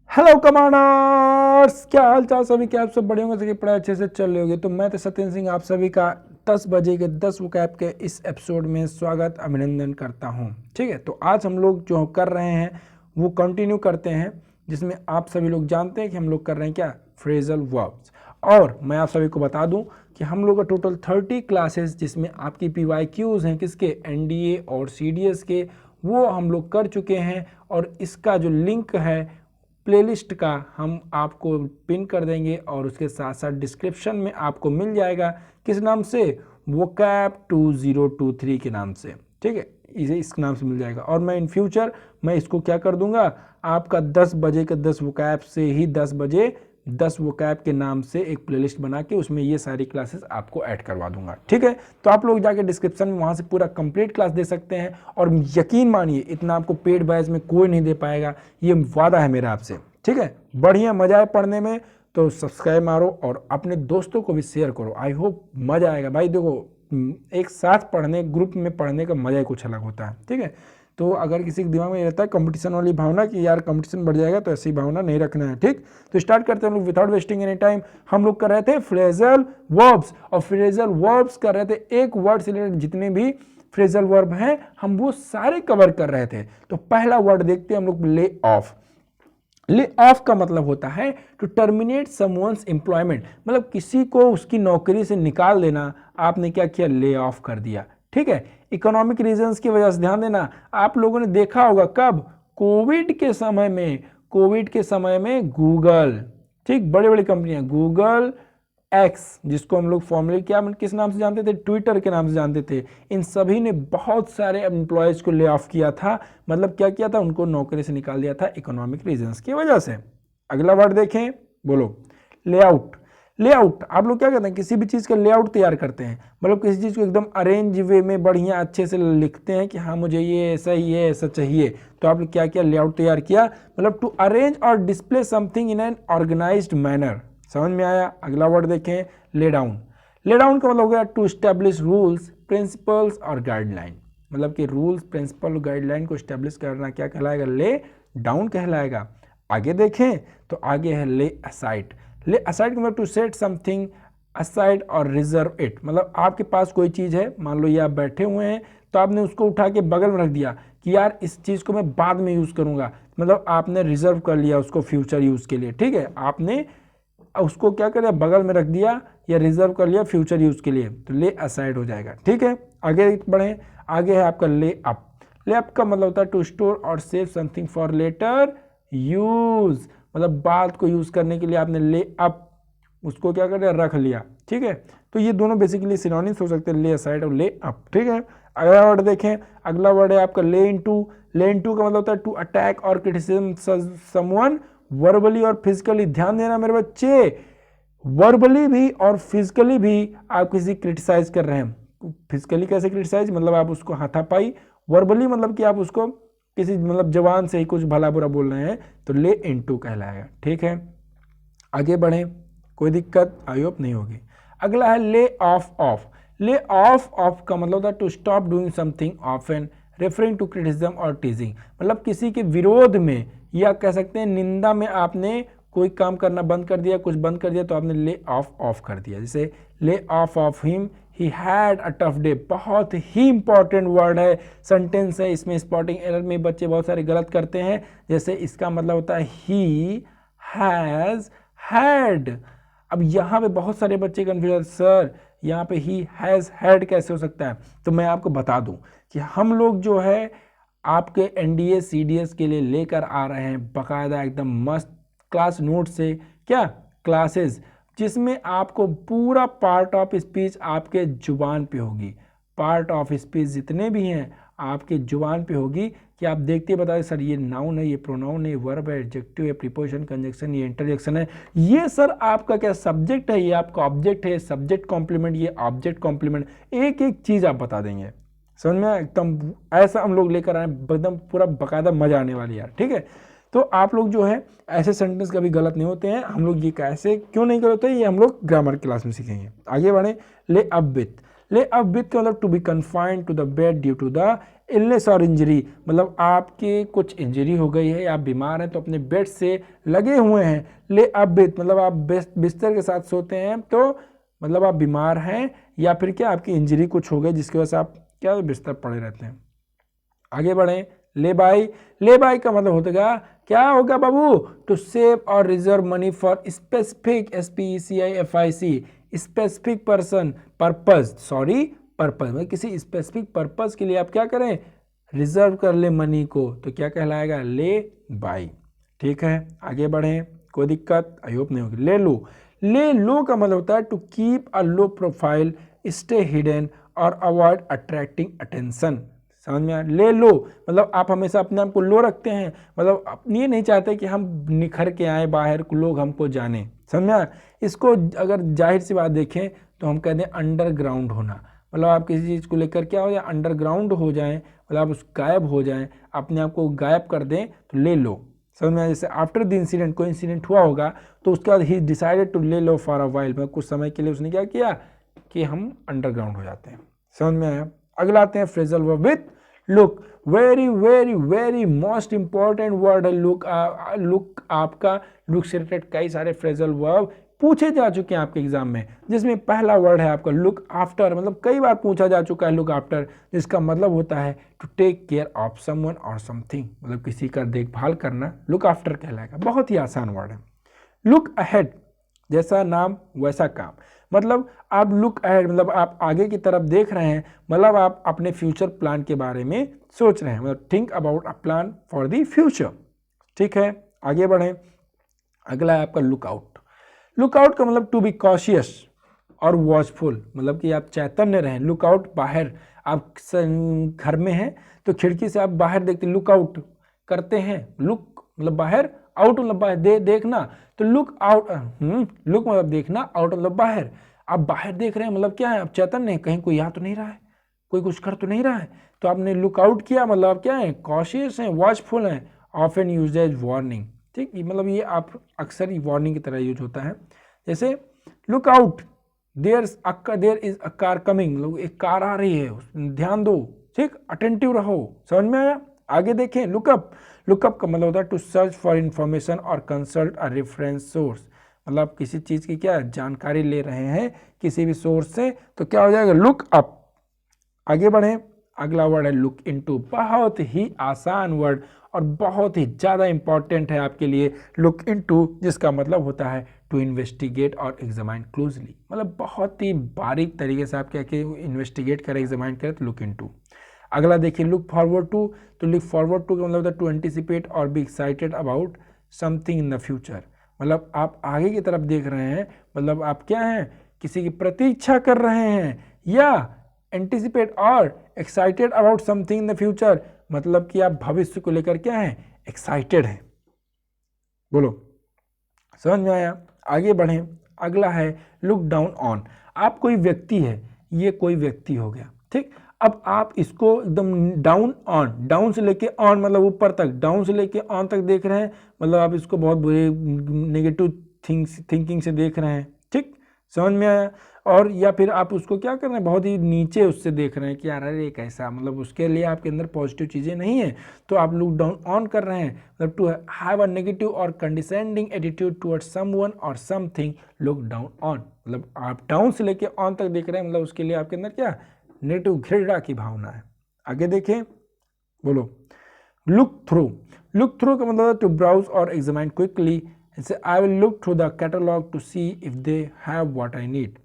Hello commanders, क्या हाल चाल सभी के। आप सब बढ़िया होंगे, सभी पढ़ाई अच्छे से चल रही होगी। तो मैं तो सत्येंद्र सिंह आप सभी का 10 बजे के 10 वोकैब के इस एपिसोड में स्वागत अभिनंदन करता हूं। ठीक है, तो आज हम लोग जो कर रहे हैं वो कंटिन्यू करते हैं, जिसमें आप सभी लोग जानते हैं कि हम लोग कर रहे हैं क्या, फ्रेजल वर्ब्स। और मैं आप सभी को बता दूं कि हम लोग का टोटल 30 क्लासेस, जिसमें आपकी PYQs हैं किसके, NDA और CDS के, वो हम लोग कर चुके हैं। और इसका जो लिंक है प्लेलिस्ट का हम आपको पिन कर देंगे और उसके साथ साथ डिस्क्रिप्शन में आपको मिल जाएगा। किस नाम से, वोकैब 2023 के नाम से। ठीक है, इसे इस नाम से मिल जाएगा। और मैं इन फ्यूचर मैं इसको क्या कर दूंगा, आपका 10 बजे के 10 वोकैब से ही 10 बजे 10 वोकैब के नाम से एक प्लेलिस्ट बना के उसमें ये सारी क्लासेस आपको ऐड करवा दूंगा। ठीक है, तो आप लोग जाके डिस्क्रिप्शन में वहां से पूरा कंप्लीट क्लास दे सकते हैं। और यकीन मानिए, इतना आपको पेड बैच में कोई नहीं दे पाएगा, ये वादा है मेरा आपसे। ठीक है, बढ़िया मजा है पढ़ने में। तो सब्सक्राइब मारो और अपने दोस्तों को भी शेयर करो। आई होप मजा आएगा भाई। देखो, एक साथ पढ़ने, ग्रुप में पढ़ने का मजा ही कुछ अलग होता है। ठीक है, तो अगर किसी के दिमाग में रहता है कंपटीशन वाली भावना कि यार कंपटीशन बढ़ जाएगा, तो ऐसी भावना नहीं रखना है। ठीक, तो स्टार्ट करते हैं हम लोग विदाउट वेस्टिंग एनी टाइम। हम लोग कर रहे थे फ्रेजल वर्ब्स, और फ्रेजल वर्ब्स कर रहे थे एक वर्ड से रिलेटेड जितने भी फ्रेजल वर्ब हैं हम वो सारे कवर कर रहे थे। तो पहला वर्ड देखते हैं हम लोग, ले ऑफ। ले ऑफ का मतलब होता है टू टर्मिनेट समवन्स एम्प्लॉयमेंट, मतलब किसी को उसकी नौकरी से निकाल देना। आपने क्या किया, ले ऑफ कर दिया। ठीक है, इकोनॉमिक रीजंस की वजह से, ध्यान देना, आप लोगों ने देखा होगा कब, कोविड के समय में। कोविड के समय में गूगल, ठीक, बड़ी बड़ी कंपनियां, गूगल, एक्स, जिसको हम लोग फॉर्मली क्या किस नाम से जानते थे, ट्विटर के नाम से जानते थे, इन सभी ने बहुत सारे एम्प्लॉयज को ले ऑफ किया था। मतलब क्या किया था, उनको नौकरी से निकाल दिया था इकोनॉमिक रीजंस की वजह से। अगला वर्ड देखें, बोलो, लेआउट। लेआउट, आप लोग क्या करते हैं, किसी भी चीज़ का लेआउट तैयार करते हैं, मतलब किसी चीज़ को एकदम अरेंज वे में बढ़िया अच्छे से लिखते हैं कि हाँ मुझे ये ऐसा ही है, ऐसा चाहिए। तो आप लोग क्या किया, लेआउट तैयार किया, मतलब टू अरेंज और display something in an organized manner. समझ में आया। अगला वर्ड देखें, ले डाउन। ले डाउन का मतलब हो गया टू स्टैब्लिश रूल्स, प्रिंसिपल्स और गाइडलाइन, मतलब कि रूल्स, प्रिंसिपल और गाइडलाइन को स्टैब्लिश करना क्या कहलाएगा, ले डाउन कहलाएगा। आगे देखें तो आगे है ले असाइड। ले असाइड का मतलब टू सेट समथिंग असाइड और रिजर्व इट, मतलब आपके पास कोई चीज़ है, मान लो ये आप बैठे हुए हैं, तो आपने उसको उठा के बगल में रख दिया कि यार इस चीज़ को मैं बाद में यूज़ करूँगा, मतलब आपने रिजर्व कर लिया उसको फ्यूचर यूज़ के लिए। ठीक है, आपने उसको क्या कर दिया, बगल में रख दिया या रिजर्व कर लिया फ्यूचर यूज के लिए, तो ले असाइड हो जाएगा। ठीक है, आगे बढ़े। आगे है आपका ले अप। ले अप का मतलब होता है टू स्टोर और save something for later use, मतलब बाद को यूज करने के लिए आपने ले अप उसको क्या कर दिया, रख लिया। ठीक है, तो ये दोनों बेसिकली सिनोनिम्स हो सकते हैं, ले असाइड और ले अप। ठीक है, अगला वर्ड देखें। अगला वर्ड है आपका ले इनटू। ले इनटू का मतलब होता है टू अटैक और क्रिटिसिज्म समवन वर्बली और फिजिकली। ध्यान देना मेरे बच्चे, वर्बली भी और फिजिकली भी आप किसी क्रिटिसाइज कर रहे हैं। फिजिकली कैसे क्रिटिसाइज, मतलब आप उसको हाथापाई। वर्बली मतलब कि आप उसको किसी मतलब जवान से ही कुछ भला बुरा बोल रहे हैं, तो ले इनटू कहलाएगा। ठीक है, आगे बढ़े, कोई दिक्कत आई होप नहीं होगी। अगला है lay off off. Lay off off का मतलब होता है to stop doing something often referring to criticism और टीजिंग, मतलब किसी के विरोध में या कह सकते हैं निंदा में आपने कोई काम करना बंद कर दिया, कुछ बंद कर दिया, तो आपने ले ऑफ ऑफ कर दिया। जैसे lay off him, he had a tough day, बहुत ही इंपॉर्टेंट वर्ड है, सेंटेंस है, इसमें स्पॉटिंग एरर में बच्चे बहुत सारे गलत करते हैं। जैसे इसका मतलब होता है ही हैज हैड। अब यहाँ पे बहुत सारे बच्चे कंफ्यूज, सर यहाँ पे ही हैज हैड कैसे हो सकता है, तो मैं आपको बता दूं कि हम लोग जो है आपके NDA CDS के लिए लेकर आ रहे हैं बकायदा एकदम मस्त क्लास नोट से, क्या क्लासेस, जिसमें आपको पूरा पार्ट ऑफ स्पीच आपके जुबान पे होगी। पार्ट ऑफ स्पीच जितने भी हैं आपके जुबान पे होगी, कि आप देखते बताए सर ये नाउन है, ये प्रोनाउन है, ये वर्ब है, एडजेक्टिव है, प्रीपोजिशन, कंजक्शन, ये इंटरजेक्शन है, ये सर आपका क्या सब्जेक्ट है, ये आपका ऑब्जेक्ट है, सब्जेक्ट कॉम्प्लीमेंट, ये ऑब्जेक्ट कॉम्प्लीमेंट, एक एक चीज़ आप बता देंगे। समझ में एकदम ऐसा हम लोग लेकर आए एकदम पूरा बकायदा मजा आने वाली यार। ठीक है, तो आप लोग जो है ऐसे सेंटेंस कभी गलत नहीं होते हैं, हम लोग ये कैसे क्यों नहीं गलत होते, ये हम लोग ग्रामर क्लास में सीखेंगे। आगे बढ़े, lay up with. Lay up with का मतलब to be confined to the bed due to the illness और इंजरी, मतलब आपके कुछ इंजरी हो गई है, आप बीमार हैं तो अपने बेड से लगे हुए हैं, ले अब मतलब आप बिस्तर के साथ सोते हैं तो मतलब आप बीमार हैं, या फिर क्या आपकी इंजरी कुछ हो गई जिसकी वजह से आप क्या बिस्तर पड़े रहते हैं। आगे बढ़ें, ले बाई, ले बाई का मतलब होगा क्या होगा बाबू, टू सेव और reserve money for specific, SPECIFIC, specific person purpose, sorry purpose, मतलब किसी स्पेसिफिक पर्पज के लिए आप क्या करें, रिजर्व कर ले मनी को, तो क्या कहलाएगा, ले बाई। ठीक है, आगे बढ़ें, कोई दिक्कत आई होप नहीं होगी। ले लो, ले लो का मतलब होता है to keep a low profile, stay hidden और अवॉइड अट्रैक्टिंग अटेंशन। समझ में आया, ले लो मतलब आप हमेशा अपने आप को लो रखते हैं, मतलब ये नहीं चाहते कि हम निखर के आए बाहर, लोग हमको जाने। समझ में आया, इसको अगर जाहिर सी बात देखें तो हम कहते हैं अंडरग्राउंड होना, मतलब आप किसी चीज़ को लेकर क्या हो जाए, अंडरग्राउंड हो जाएं, मतलब आप उस गायब हो जाएं, अपने आप को गायब कर दें, तो ले लो। समझ में आया, जैसे आफ्टर द इंसिडेंट, कोई इंसिडेंट हुआ होगा तो उसके बाद ही डिसाइडेड टू ले लो फॉर अ वाइल, मतलब कुछ समय के लिए उसने क्या किया कि हम अंडरग्राउंड हो जाते हैं। समझ में आया, अगला आते हैं phrasal verb with look, very very very most important word है लुक। लुक आपका लुक से रिलेटेड कई सारे फ्रेजल वर्ब पूछे जा चुके हैं आपके एग्जाम में, जिसमें पहला वर्ड है आपका लुक आफ्टर, मतलब कई बार पूछा जा चुका है लुक आफ्टर, जिसका मतलब होता है to take care of someone और समथिंग, मतलब किसी का देखभाल करना लुक आफ्टर कहलाएगा। बहुत ही आसान वर्ड है। लुक अहेड, जैसा नाम वैसा काम, मतलब आप लुक अहेड मतलब आप आगे की तरफ देख रहे हैं, मतलब आप अपने फ्यूचर प्लान के बारे में सोच रहे हैं, मतलब think about a plan for the future. ठीक है, आगे बढ़ें, अगला है आपका लुक आउट। लुक आउट का मतलब टू बी कॉशियस और वॉचफुल, मतलब कि आप चैतन्य रहें। लुक आउट बाहर, आप घर में हैं तो खिड़की से आप बाहर देखते, लुक आउट करते हैं, लुक मतलब बाहर, आउट मतलब बाहर देखना, तो लुक आउट, लुक मतलब देखना, आउट मतलब बाहर, आप बाहर देख रहे हैं मतलब क्या है, आप चैतन्य हैं, कहीं कोई आ तो नहीं रहा है, कोई कुछ कर तो नहीं रहा है, तो आपने लुक आउट किया, मतलब आप क्या है, कॉशियस हैं, वॉचफुल हैं, ऑफन यूज एज वार्निंग। ठीक, मतलब ये आप अक्सर ही वार्निंग की तरह यूज होता है, जैसे look out, there is a car coming, मतलब एक कार आ रही है, ध्यान दो, ठीक, अटेंटिव रहो। समझ में आया, आगे देखें, लुकअप, लुकअप का मतलब होता है टू सर्च फॉर इंफॉर्मेशन और कंसल्ट अ रेफरेंस सोर्स, मतलब आप किसी चीज़ की क्या जानकारी ले रहे हैं किसी भी सोर्स से, तो क्या हो जाएगा, लुक अप। आगे बढ़ें, अगला वर्ड है लुक इनटू, बहुत ही आसान वर्ड और बहुत ही ज़्यादा इंपॉर्टेंट है आपके लिए लुक इनटू, जिसका मतलब होता है टू इन्वेस्टिगेट और एग्जामाइन क्लोजली, मतलब बहुत ही बारीक तरीके से आप क्या कि इन्वेस्टिगेट करें, एग्जामाइन करें, तो लुक इनटू। अगला देखिए लुक फॉरवर्ड टू, तो लुक फॉरवर्ड टू का मतलब होता है टू एंटिसिपेट और be excited about something in the future, मतलब आप आगे की तरफ देख रहे हैं, मतलब आप क्या हैं, किसी की प्रतीक्षा कर रहे हैं, या एंटिसिपेट और excited about something in the future, मतलब कि आप भविष्य को लेकर क्या हैं, एक्साइटेड हैं। बोलो, समझ में आया, आगे बढ़ें, अगला है लुक डाउन ऑन, आप कोई व्यक्ति है, ये कोई व्यक्ति हो गया, ठीक, अब आप इसको एकदम डाउन ऑन, डाउन से लेके ऑन मतलब ऊपर तक, डाउन से लेके ऑन तक देख रहे हैं, मतलब आप इसको बहुत बुरे नेगेटिव थिंकिंग से देख रहे हैं। ठीक, समझ में आया, और या फिर आप उसको क्या कर रहे हैं, बहुत ही नीचे उससे देख रहे हैं कि यार अरे कैसा, मतलब उसके लिए आपके अंदर पॉजिटिव चीज़ें नहीं है, तो आप लुक डाउन ऑन कर रहे हैं, मतलब टू हैव अ नेगेटिव और कंडिसेंडिंग एटीट्यूड टुवर्ड्स समवन और समथिंग, लुक डाउन ऑन, मतलब आप डाउन से लेके ऑन तक देख रहे हैं, मतलब उसके लिए आपके अंदर क्या नेगेटिव घृणा की भावना है। आगे देखें, बोलो, लुक थ्रू, लुक थ्रू का मतलब टू ब्राउज और एग्जामाइन क्विकली, जैसे I will look through the catalog to see if they have what I need,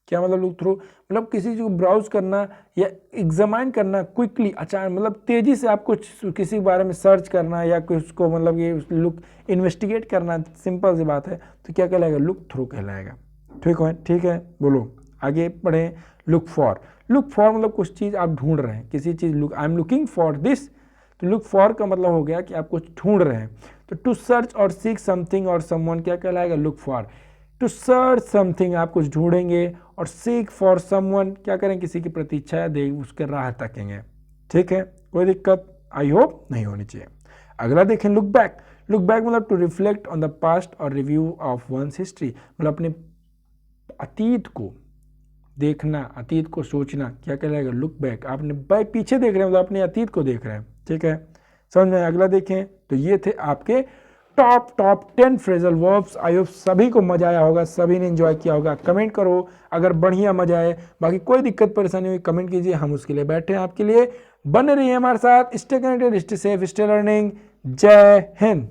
क्या मतलब लुक थ्रू, मतलब किसी चीज़ को ब्राउज करना या एग्जामाइन करना क्विकली, अचानक मतलब तेज़ी से आप कुछ किसी के बारे में सर्च करना या कुछ को मतलब ये लुक इन्वेस्टिगेट करना, सिंपल सी बात है, तो क्या कहलाएगा, लुक थ्रू कहलाएगा। ठीक है, बोलो, आगे बढ़ें, लुक फॉर, लुक फॉर मतलब कुछ चीज़ आप ढूंढ रहे हैं, किसी चीज़, look I am looking for this, तो लुक फॉर का मतलब हो गया कि आप कुछ ढूंढ रहे हैं, तो टू सर्च और सीक समथिंग और समवन क्या कहलाएगा, look for, to search something आप कुछ ढूंढेंगे, और सीक फॉर समवन क्या करें, किसी की प्रतीक्षा या देख उसके राह तकेंगे। ठीक है, कोई दिक्कत आई होप नहीं होनी चाहिए। अगला देखें, लुक बैक, लुक बैक मतलब to reflect on the past और रिव्यू ऑफ वंस हिस्ट्री, मतलब अपने अतीत को देखना, अतीत को सोचना, क्या कहलाएगा, लुक बैक। आपने बैक पीछे देख रहे हैं, मतलब अपने अतीत को देख रहे हैं, ठीक है, समझ में। अगला देखें तो ये थे आपके top 10 phrasal verbs. I hope सभी को मजा आया होगा, सभी ने एंजॉय किया होगा। कमेंट करो अगर बढ़िया मजा आए, बाकी कोई दिक्कत परेशानी हुई कमेंट कीजिए, हम उसके लिए बैठे हैं आपके लिए। बने रहिए हमारे साथ, stay connected, stay safe, stay learning. जय हिंद।